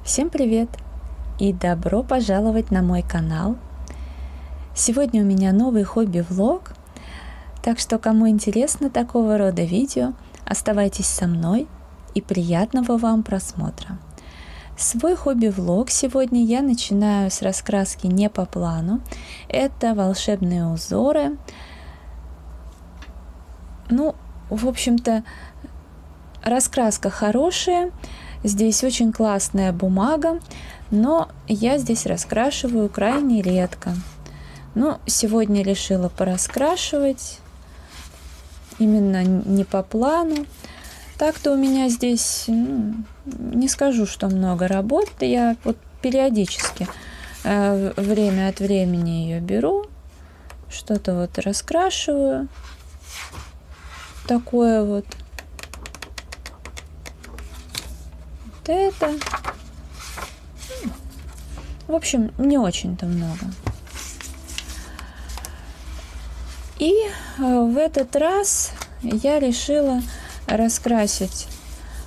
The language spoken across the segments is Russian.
Всем привет и добро пожаловать на мой канал. Сегодня у меня новый хобби-влог, так что кому интересно такого рода видео, оставайтесь со мной и приятного вам просмотра. Свой хобби-влог сегодня я начинаю с раскраски не по плану. Это волшебные узоры. В общем-то, раскраска хорошая. Здесь очень классная бумага, но я здесь раскрашиваю крайне редко. Сегодня решила пораскрашивать именно не по плану. Так-то у меня здесь, не скажу, что много работы. Я периодически, время от времени ее беру, что-то раскрашиваю. Такое это. В общем, не очень-то много. И в этот раз я решила раскрасить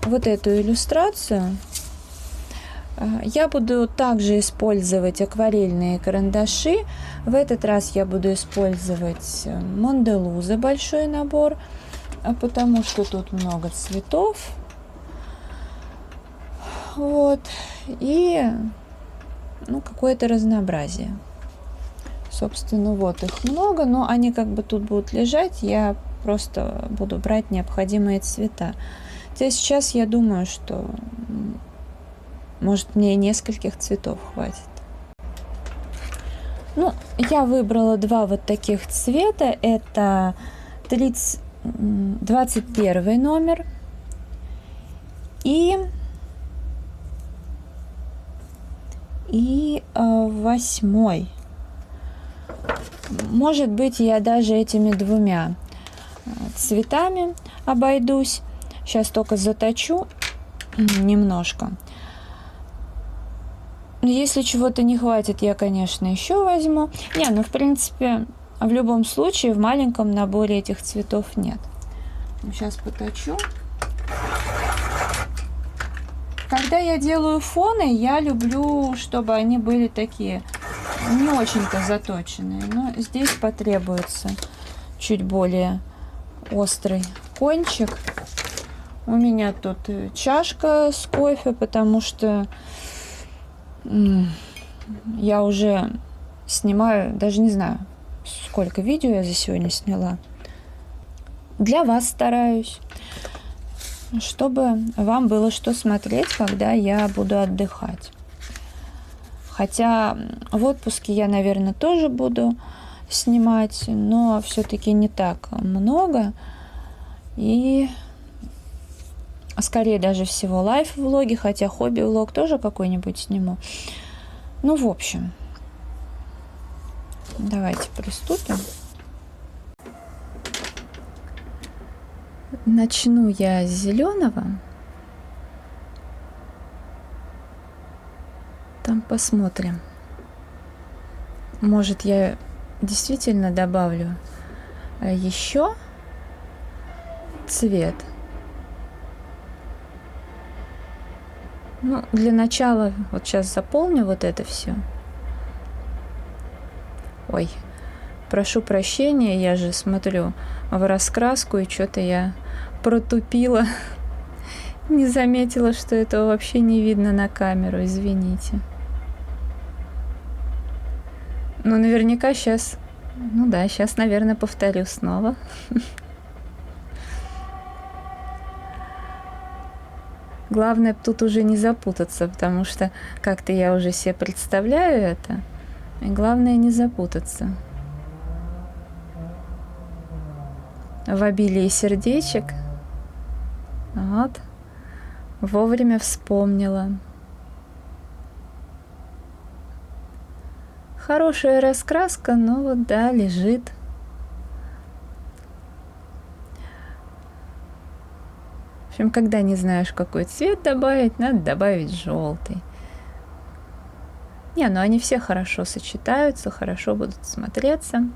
эту иллюстрацию. Я буду также использовать акварельные карандаши. В этот раз я буду использовать Монделуза, большой набор, потому что тут много цветов. И какое-то разнообразие. Собственно, их много, но они тут будут лежать. Я просто буду брать необходимые цвета. Сейчас я думаю, что может мне нескольких цветов хватит. Я выбрала два таких цвета. Это 21 номер и 8. Может быть, я даже этими двумя цветами обойдусь. Сейчас только заточу немножко. Если чего-то не хватит, я, конечно, еще возьму. В принципе, в любом случае в маленьком наборе этих цветов нет. Сейчас поточу. Когда я делаю фоны, я люблю, чтобы они были такие не очень-то заточенные. Но здесь потребуется чуть более острый кончик. У меня тут чашка с кофе, потому что я уже снимаю, даже не знаю, сколько видео я за сегодня сняла. Для вас стараюсь, чтобы вам было что смотреть, когда я буду отдыхать. Хотя в отпуске я, наверное, тоже буду снимать, но все-таки не так много. И скорее даже всего лайф-влоги, хотя хобби-влог тоже какой-нибудь сниму. В общем, давайте приступим. Начну я с зеленого. Там посмотрим. Может, я действительно добавлю еще цвет. Для начала сейчас заполню это все. Ой, прошу прощения, я же смотрю в раскраску, и что-то я протупила. Не заметила, что этого вообще не видно на камеру, извините. Наверняка сейчас, сейчас, наверное, повторю снова. Главное тут уже не запутаться, потому что как-то я уже себе представляю это. И главное не запутаться. В обилии сердечек. Вовремя вспомнила. Хорошая раскраска, но лежит. В общем, когда не знаешь, какой цвет добавить, надо добавить желтый. Они все хорошо сочетаются, хорошо будут смотреться.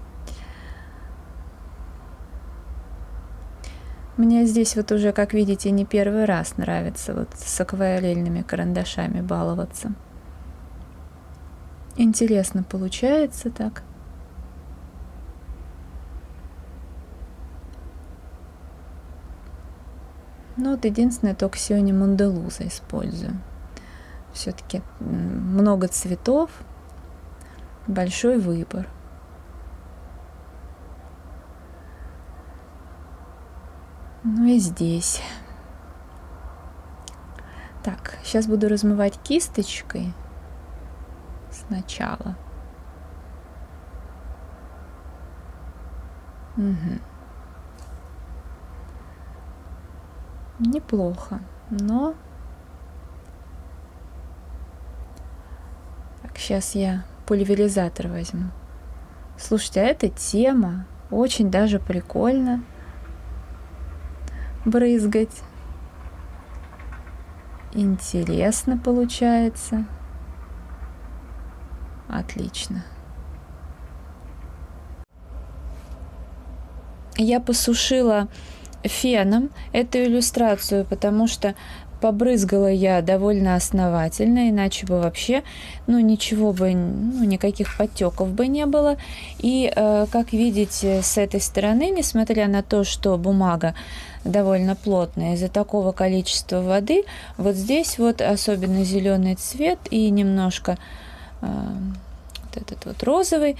Мне здесь вот уже, как видите, не первый раз нравится вот с акварельными карандашами баловаться. Интересно получается так. Ну вот единственное, только сегодня Монделуза использую. Все-таки много цветов, большой выбор. Ну и здесь. Так, сейчас буду размывать кисточкой сначала. Угу. Неплохо, но... Так, сейчас я пульверизатор возьму. Слушайте, а эта тема очень даже прикольно брызгать. Интересно получается. Отлично. Я посушила феном эту иллюстрацию, потому что побрызгала я довольно основательно, иначе бы вообще, ничего бы, никаких подтеков бы не было. И, как видите, с этой стороны, несмотря на то, что бумага довольно плотная, из-за такого количества воды, вот здесь вот особенно зеленый цвет и немножко вот этот вот розовый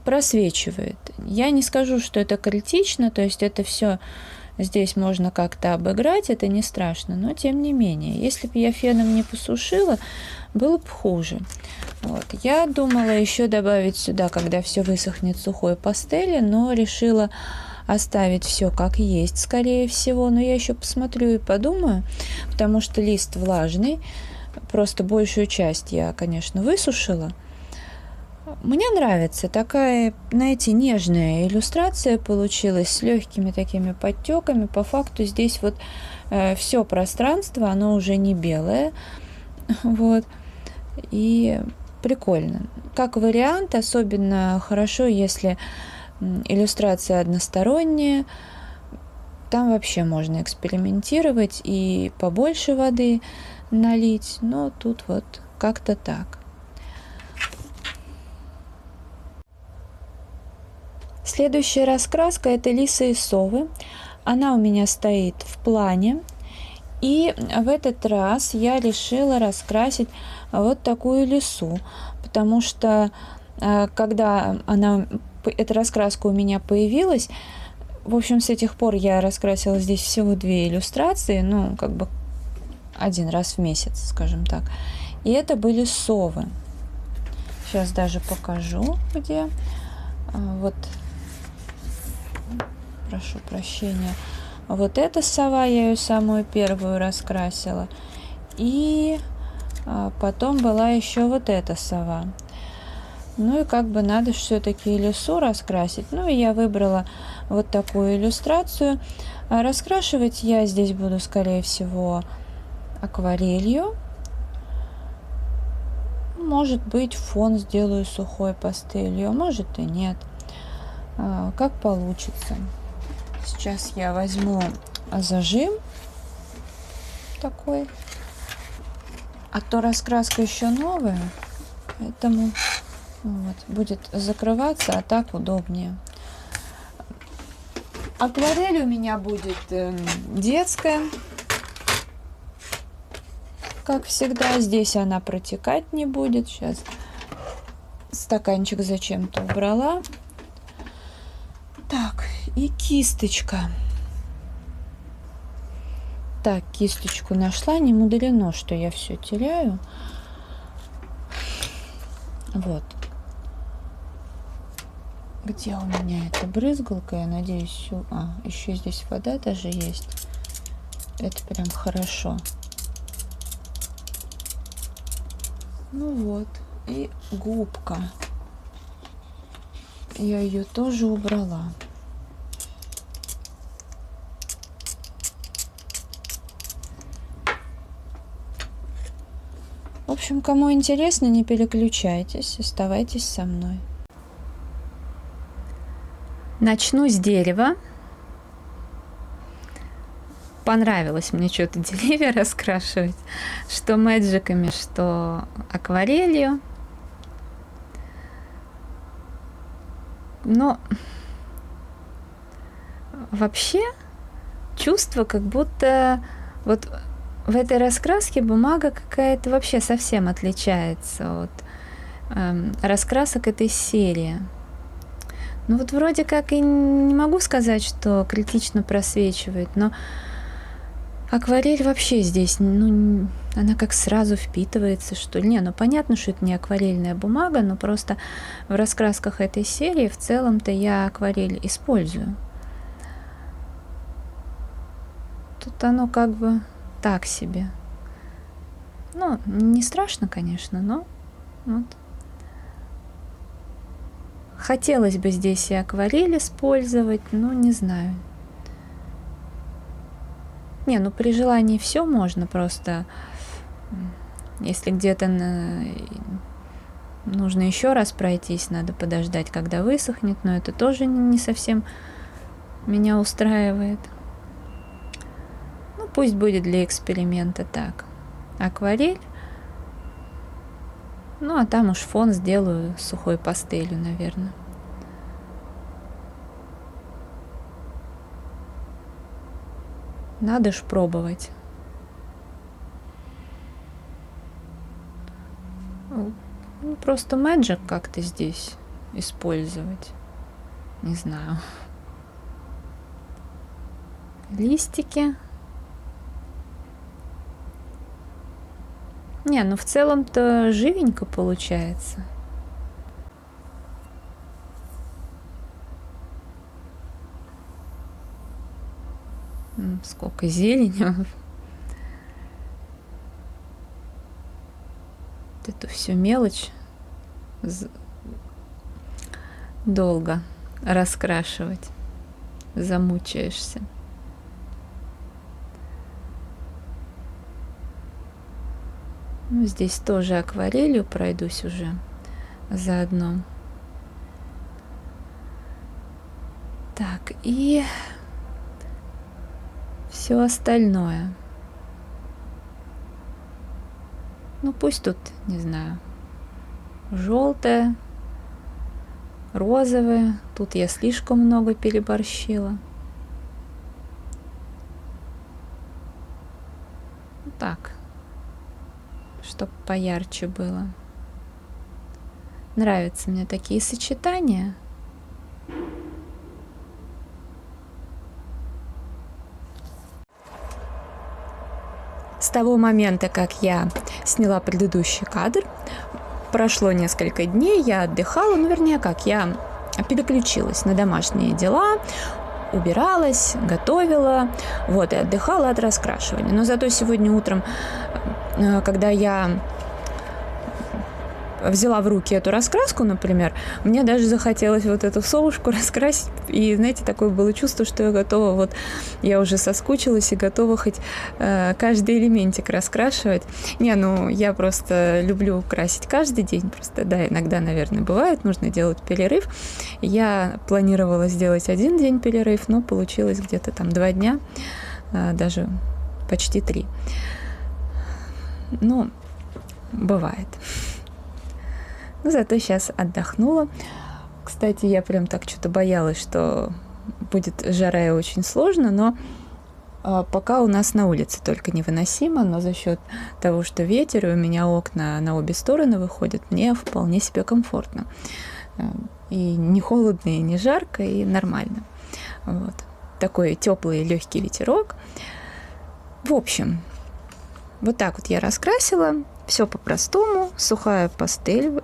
просвечивает. Я не скажу, что это критично, то есть это все здесь можно как-то обыграть, это не страшно, но тем не менее, если бы я феном не посушила, было бы хуже. Вот. Я думала еще добавить сюда, когда все высохнет, сухой пастели, но решила оставить все как есть, скорее всего, но я еще посмотрю и подумаю, потому что лист влажный, просто большую часть я, конечно, высушила. Мне нравится такая, знаете, нежная иллюстрация получилась с легкими такими подтеками. По факту здесь вот все пространство, оно уже не белое, вот, и прикольно. Как вариант, особенно хорошо, если иллюстрация односторонняя, там вообще можно экспериментировать и побольше воды налить, но тут вот как-то так. Следующая раскраска — это лисы и совы. Она у меня стоит в плане. И в этот раз я решила раскрасить вот такую лису, потому что когда эта раскраска у меня появилась, в общем, с этих пор я раскрасила здесь всего 2 иллюстрации, как бы 1 раз в месяц, скажем так. И это были совы. Сейчас даже покажу, где. Вот. Прошу прощения. Вот эта сова, я ее самую первую раскрасила. И потом была еще вот эта сова. И как бы надо все-таки лису раскрасить. И я выбрала вот такую иллюстрацию. А раскрашивать я здесь буду, скорее всего, акварелью. Может быть, фон сделаю сухой пастелью, а может и нет. Как получится. Сейчас я возьму зажим такой, а то раскраска еще новая, поэтому вот, будет закрываться, а так удобнее. Акварель у меня будет детская, как всегда. Здесь она протекать не будет. Сейчас стаканчик зачем-то убрала. Так, и кисточка. Так, кисточку нашла. Не мудрено, что я все теряю. Вот. Где у меня эта брызгалка? Я надеюсь, еще здесь вода даже есть. Это прям хорошо. Вот. И губка. Я ее тоже убрала. В общем, кому интересно, не переключайтесь, оставайтесь со мной. Начну с дерева. понравилось мне что-то деревья раскрашивать, что мэджиками, что акварелью. Но вообще чувство, как будто вот в этой раскраске бумага какая-то вообще совсем отличается от раскрасок этой серии. Ну вот вроде как и не могу сказать, что критично просвечивает, но акварель вообще здесь, ну, она как сразу впитывается, что ли. Не, ну понятно, что это не акварельная бумага, но просто в раскрасках этой серии в целом-то я акварель использую. Тут оно как бы так себе. Ну, не страшно, конечно, но вот. Хотелось бы здесь и акварель использовать, но не знаю. Не, ну при желании все можно, просто если где-то нужно еще раз пройтись, надо подождать, когда высохнет, но это тоже не совсем меня устраивает. Ну, пусть будет для эксперимента так. Акварель. Ну, а там уж фон сделаю сухой пастелью, наверное. Надо ж пробовать. Ну, просто Magic как-то здесь использовать. Не знаю. Листики. Не, ну в целом-то живенько получается. Сколько зелени. Вот эту всю мелочь долго раскрашивать. Замучаешься. Ну, здесь тоже акварелью пройдусь уже заодно. Так, и все остальное. Ну, пусть тут, не знаю, желтое, розовое. Тут я слишком много переборщила. Так, чтоб поярче было. Нравятся мне такие сочетания. С того момента, как я сняла предыдущий кадр, прошло несколько дней, я отдыхала, ну, вернее, как, я переключилась на домашние дела, убиралась, готовила, вот, и отдыхала от раскрашивания. Но зато сегодня утром, когда я взяла в руки эту раскраску, например, мне даже захотелось вот эту совушку раскрасить, и, знаете, такое было чувство, что я готова, вот, я уже соскучилась и готова хоть каждый элементик раскрашивать. Не, ну, я просто люблю красить каждый день, просто, да, иногда, наверное, бывает, нужно делать перерыв. Я планировала сделать 1 день перерыв, но получилось где-то там 2 дня, даже почти 3. Ну, бывает. Ну, зато сейчас отдохнула. Кстати, я прям так что-то боялась, что будет жара и очень сложно, но пока у нас на улице только невыносимо, но за счет того, что ветер, и у меня окна на обе стороны выходят, мне вполне себе комфортно. И не холодно, и не жарко, и нормально. Вот. Такой теплый легкий ветерок. В общем, вот так вот я раскрасила. Все по-простому. Сухая пастель.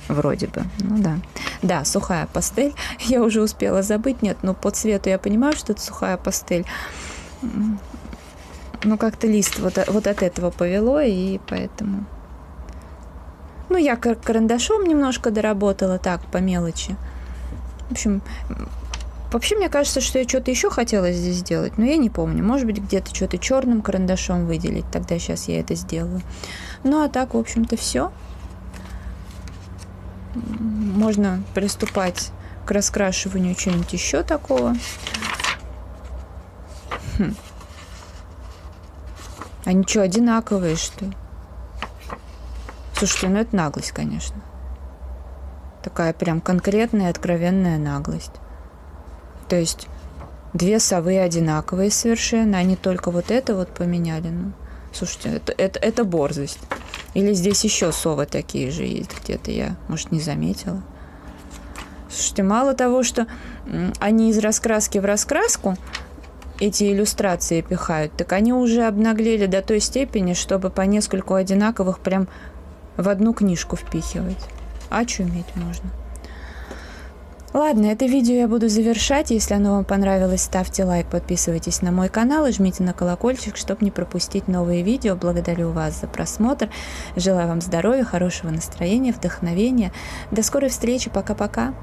Вроде бы, ну да. Да, сухая пастель. Я уже успела забыть, нет, но по цвету я понимаю, что это сухая пастель. Ну, как-то лист вот от этого повело, и поэтому... Ну, я карандашом немножко доработала, так, по мелочи. В общем, вообще, мне кажется, что я что-то еще хотела здесь сделать, но я не помню. Может быть, где-то что-то черным карандашом выделить, тогда сейчас я это сделаю. Ну, а так, в общем-то, все. Можно приступать к раскрашиванию чего-нибудь еще такого. Они что, одинаковые, что ли? Слушайте, ну это наглость, конечно. Такая прям конкретная, откровенная наглость. То есть 2 совы одинаковые совершенно, они только вот это вот поменяли. Ну, слушайте, это борзость. Или здесь еще совы такие же есть где-то, я, может, не заметила. Слушайте, мало того, что они из раскраски в раскраску эти иллюстрации пихают, так они уже обнаглели до той степени, чтобы по нескольку одинаковых прям в одну книжку впихивать. Очуметь можно. Ладно, это видео я буду завершать. Если оно вам понравилось, ставьте лайк, подписывайтесь на мой канал и жмите на колокольчик, чтобы не пропустить новые видео. Благодарю вас за просмотр. Желаю вам здоровья, хорошего настроения, вдохновения. До скорой встречи. Пока-пока.